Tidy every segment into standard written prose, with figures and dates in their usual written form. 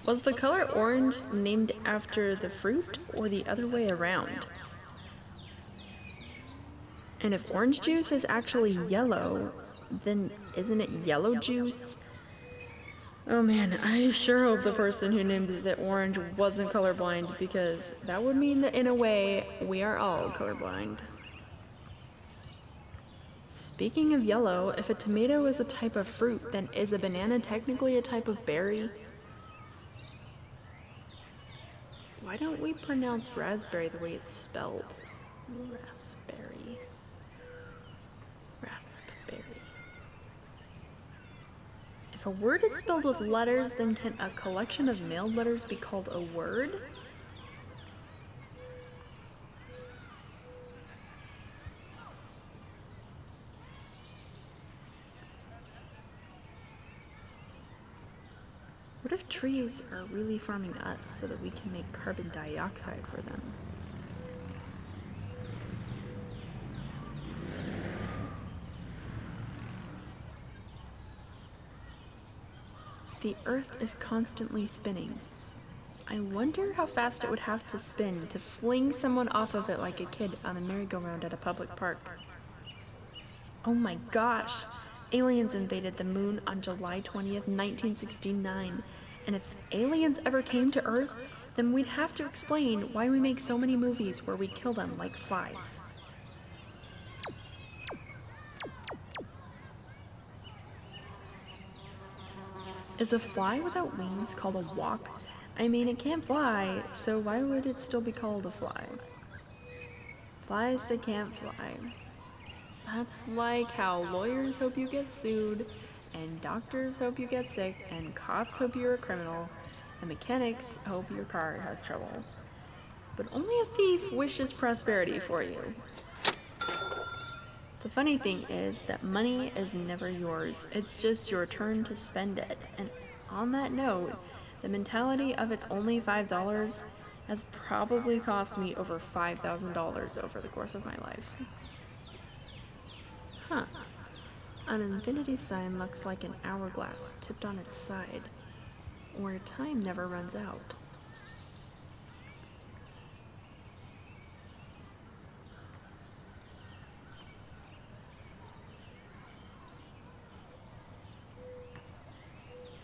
Was the color orange named after the fruit or the other way around? And if orange juice is actually yellow, then isn't it yellow juice? Oh man, I sure hope the person who named it orange wasn't colorblind, because that would mean that in a way, we are all colorblind. Speaking of yellow, if a tomato is a type of fruit, then is a banana technically a type of berry? Why don't we pronounce raspberry the way it's spelled? Raspberry. Raspberry. If a word is spelled with letters, then can a collection of mailed letters be called a word? What if trees are really farming us so that we can make carbon dioxide for them? The Earth is constantly spinning. I wonder how fast it would have to spin to fling someone off of it like a kid on a merry-go-round at a public park. Oh my gosh! Aliens invaded the moon on July 20th, 1969. And if aliens ever came to Earth, then we'd have to explain why we make so many movies where we kill them like flies. Is a fly without wings called a walk? I mean, it can't fly, so why would it still be called a fly? Flies that can't fly. That's like how lawyers hope you get sued, and doctors hope you get sick, and cops hope you're a criminal, and mechanics hope your car has trouble. But only a thief wishes prosperity for you. The funny thing is that money is never yours, it's just your turn to spend it. And on that note, the mentality of it's only $5 has probably cost me over $5,000 over the course of my life. Huh. An infinity sign looks like an hourglass tipped on its side, where time never runs out.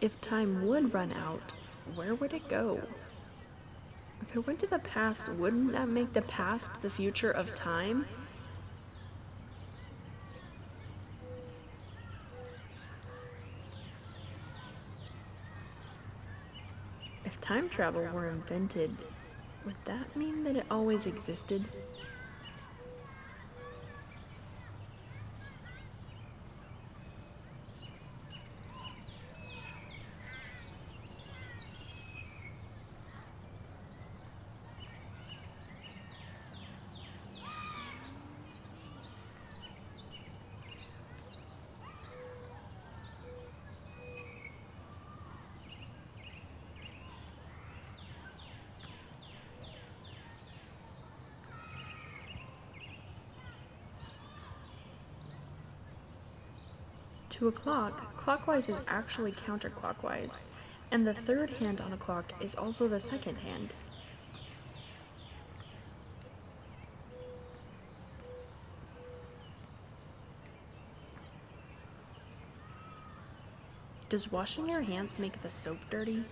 If time would run out, where would it go? If it went to the past, wouldn't that make the past the future of time? If time travel were invented, would that mean that it always existed? To a clock, clockwise is actually counterclockwise, and the third hand on a clock is also the second hand. Does washing your hands make the soap dirty?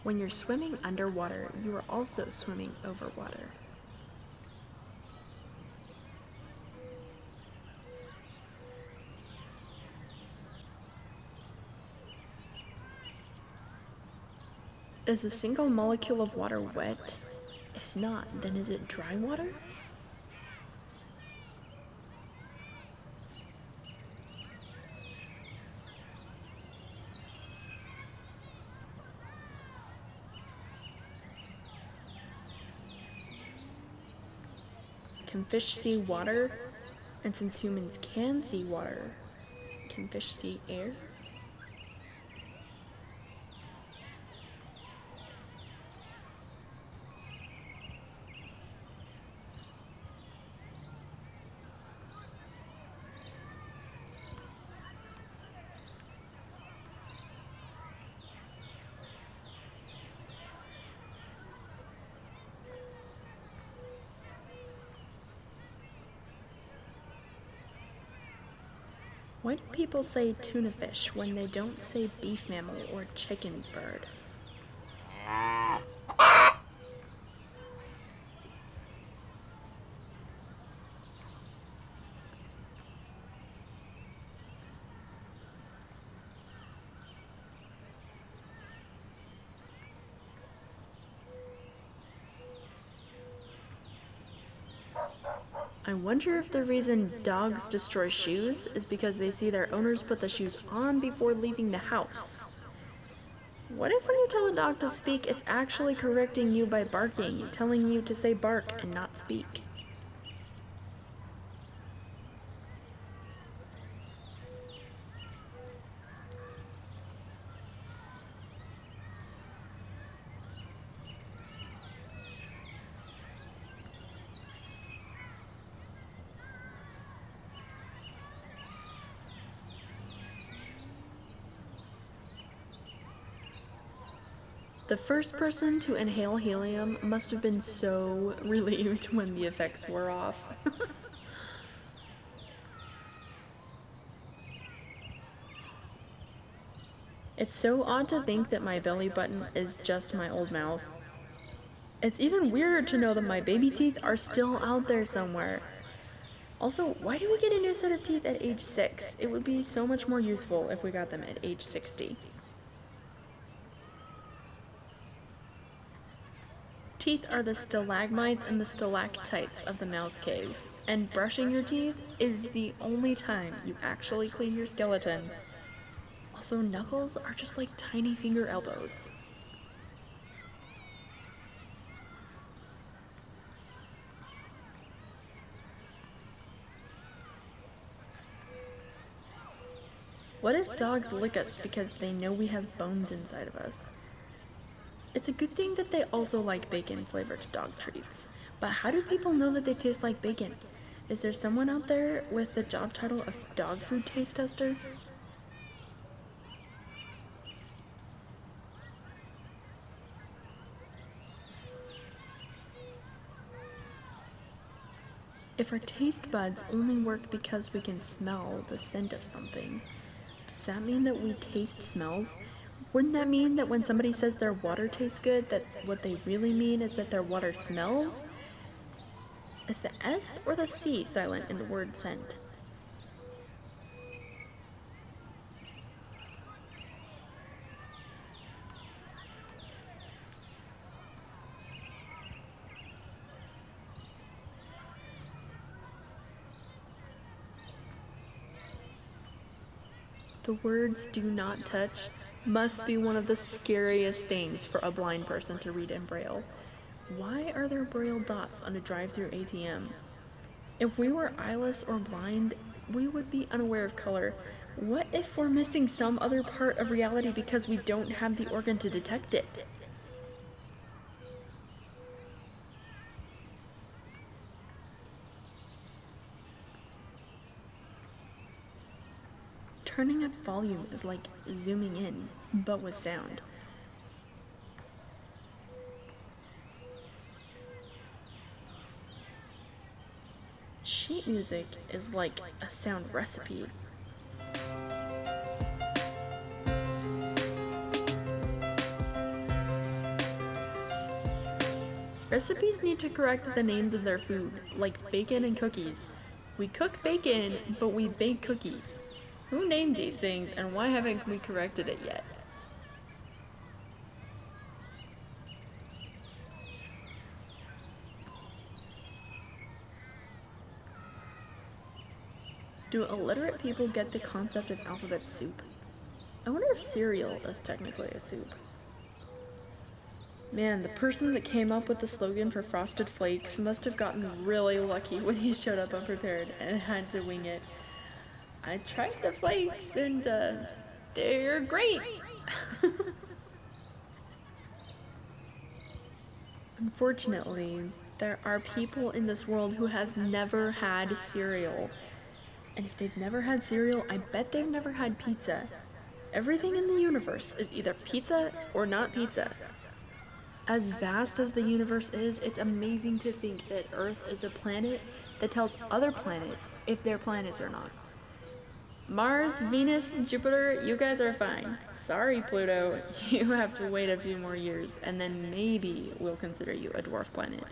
When you're swimming underwater, you are also swimming over water. Is a single molecule of water wet? If not, then is it dry water? Can fish see water? And since humans can see water, can fish see air? Why do people say tuna fish when they don't say beef mammal or chicken bird? I wonder if the reason dogs destroy shoes is because they see their owners put the shoes on before leaving the house. What if when you tell a dog to speak, it's actually correcting you by barking, telling you to say bark and not speak? The first person to inhale helium must have been so relieved when the effects wore off. It's so odd to think that my belly button is just my old mouth. It's even weirder to know that my baby teeth are still out there somewhere. Also, why do we get a new set of teeth at age 6? It would be so much more useful if we got them at age 60. Teeth are the stalagmites and the stalactites of the mouth cave, and brushing your teeth is the only time you actually clean your skeleton. Also, knuckles are just like tiny finger elbows. What if dogs lick us because they know we have bones inside of us? It's a good thing that they also like bacon flavored dog treats. But how do people know that they taste like bacon? Is there someone out there with the job title of dog food taste tester? If our taste buds only work because we can smell the scent of something, does that mean that we taste smells? Wouldn't that mean that when somebody says their water tastes good, that what they really mean is that their water smells? Is the S or the C silent in the word scent? The words "do not touch" must be one of the scariest things for a blind person to read in Braille. Why are there Braille dots on a drive-through ATM? If we were eyeless or blind, we would be unaware of color. What if we're missing some other part of reality because we don't have the organ to detect it? Turning up volume is like zooming in, but with sound. Sheet music is like a sound recipe. Recipes need to correct the names of their food, like bacon and cookies. We cook bacon, but we bake cookies. Who named these things, and why haven't we corrected it yet? Do illiterate people get the concept of alphabet soup? I wonder if cereal is technically a soup. Man, the person that came up with the slogan for Frosted Flakes must have gotten really lucky when he showed up unprepared and had to wing it. I tried the flakes and they're great. Unfortunately, there are people in this world who have never had cereal. And if they've never had cereal, I bet they've never had pizza. Everything in the universe is either pizza or not pizza. As vast as the universe is, it's amazing to think that Earth is a planet that tells other planets if they're planets or not. Mars, Venus, Jupiter, you guys are fine. Sorry, Pluto, you have to wait a few more years, and then maybe we'll consider you a dwarf planet.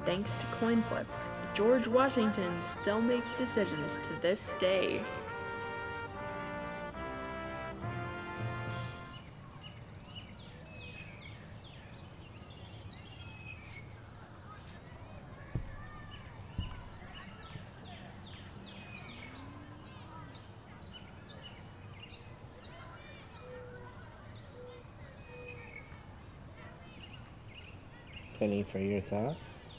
Thanks to coin flips, George Washington still makes decisions to this day. Penny for your thoughts.